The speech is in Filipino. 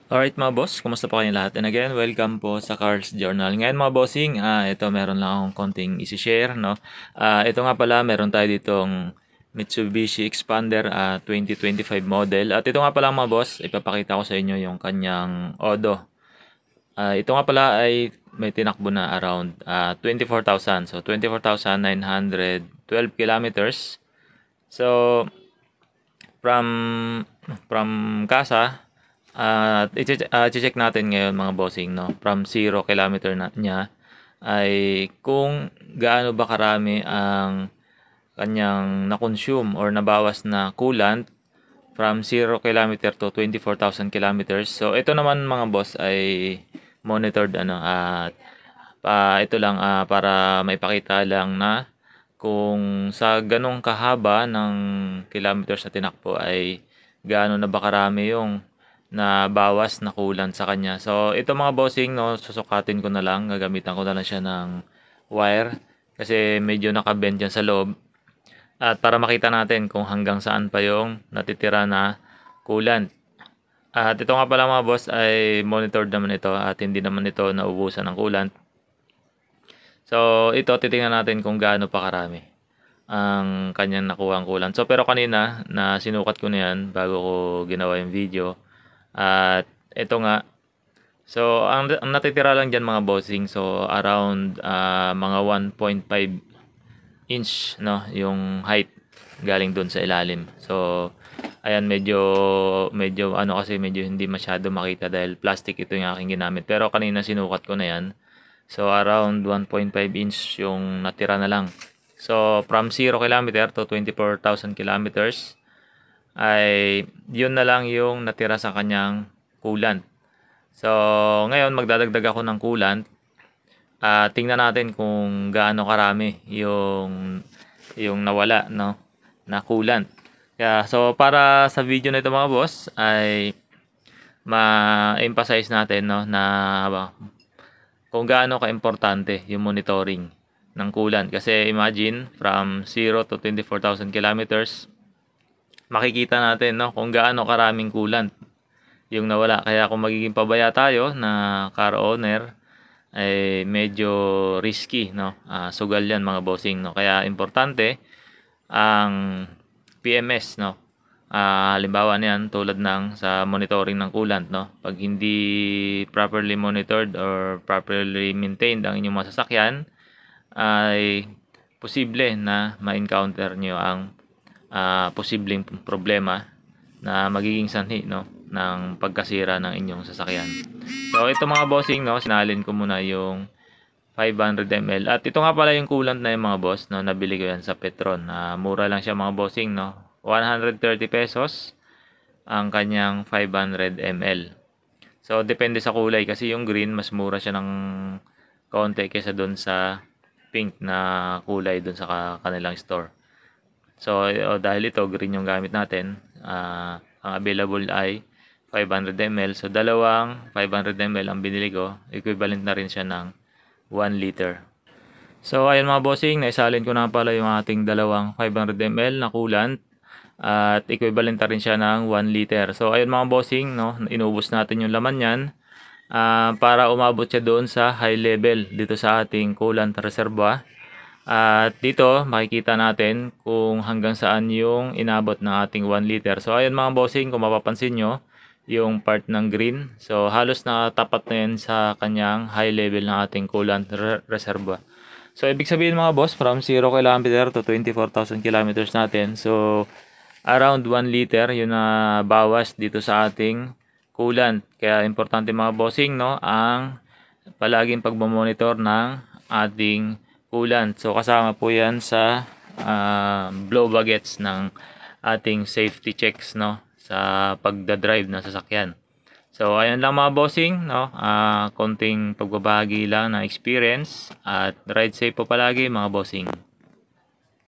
Alright mga boss, kumusta po kayong lahat? And again, welcome po sa Cars Journal. Ngayon mga bossing, ito meron lang akong konting isi-share, no? Ito nga pala, meron tayo ditong Mitsubishi Expander 2025 model. At ito nga pala mga boss, ipapakita ko sa inyo yung kanyang Odo. Ito nga pala ay may tinakbo na around 24,000. So 24,912 kilometers. So from Casa, i-check natin ngayon mga bossing, no? From 0 kilometer na niya ay kung gaano ba karami ang kanyang na-consume or nabawas na coolant from 0 kilometer to 24,000 kilometers. So ito naman mga boss ay monitored at ito lang para maipakita lang na kung sa ganong kahaba ng kilometers na tinakbo ay gaano na ba karami yung na bawas na coolant sa kanya. So ito mga bossing, no, susukatin ko na lang, gagamitan ko na lang siya ng wire kasi medyo nakabend yan sa loob. At para makita natin kung hanggang saan pa yung natitira na coolant. At ito nga pala mga boss ay monitored naman ito at hindi naman ito naubusan ng coolant. So ito titingnan natin kung gaano pa karami ang kanyang nakuha ang coolant. So pero kanina na sinukat ko na yan bago ko ginawa yung video. At ito nga. So ang natitira lang diyan mga bossing, so around mga 1.5 inch, no, yung height galing doon sa ilalim. So ayan, medyo ano kasi medyo hindi masyado makita dahil plastic ito yung aking ginamit. Pero kanina sinukat ko na yan. So around 1.5 inch yung natira na lang. So from 0 kilometer to 24,000 kilometers ay yun na lang yung natira sa kanyang coolant. So ngayon magdadagdag ako ng coolant. Tingnan natin kung gaano karami yung nawala, no, na coolant. Kaya so para sa video na ito mga boss ay ma-emphasize natin, no, na kung gaano ka-importante yung monitoring ng coolant. Kasi imagine from 0 to 24,000 kilometers, makikita natin, no, kung gaano karaming coolant yung nawala. Kaya kung magiging pabaya tayo na car owner ay medyo risky, no. Sugal yan mga bossing, no. Kaya importante ang PMS, no. Halimbawa niyan tulad ng sa monitoring ng coolant, no. Pag hindi properly monitored or properly maintained ang inyong mga sasakyan ay posible na ma-encounter nyo ang posibleng problema na magiging sanhi, no, ng pagkasira ng inyong sasakyan. So ito mga bossing, no, sinalin ko muna yung 500 ml. At ito nga pala yung coolant na yung mga boss, no, nabili ko yan sa Petron. Mura lang siya mga bossing, no. 130 pesos ang kanyang 500 ml. So depende sa kulay kasi yung green mas mura siya ng konti kaysa doon sa pink na kulay doon sa kanilang store. So dahil ito green yung gamit natin, ang available ay 500 ml. So dalawang 500 ml ang binili ko, equivalent na rin siya ng 1 liter. So ayun mga bossing, naisalin ko na pala yung ating dalawang 500 ml na coolant at equivalent na rin siya ng 1 liter. So ayun mga bossing, no, inubos natin yung laman niyan para umabot siya doon sa high level dito sa ating coolant reservoir. At dito makikita natin kung hanggang saan yung inabot ng ating 1 liter. So ayun mga bossing, kung mapapansin nyo yung part ng green, so halos nakatapat na yan sa kanyang high level ng ating coolant reservoir. So ibig sabihin mga boss, from 0 kilometer to 24,000 kilometers natin, so around 1 liter yun na bawas dito sa ating coolant. Kaya importante mga bossing, no, ang palaging pagmamonitor ng ating coolant. So kasama po yan sa blow bagets ng ating safety checks, no, sa pagdadrive ng sasakyan. So ayan lang mga bossing, no, konting pagbabahagi lang ng experience at ride safe po palagi mga bossing.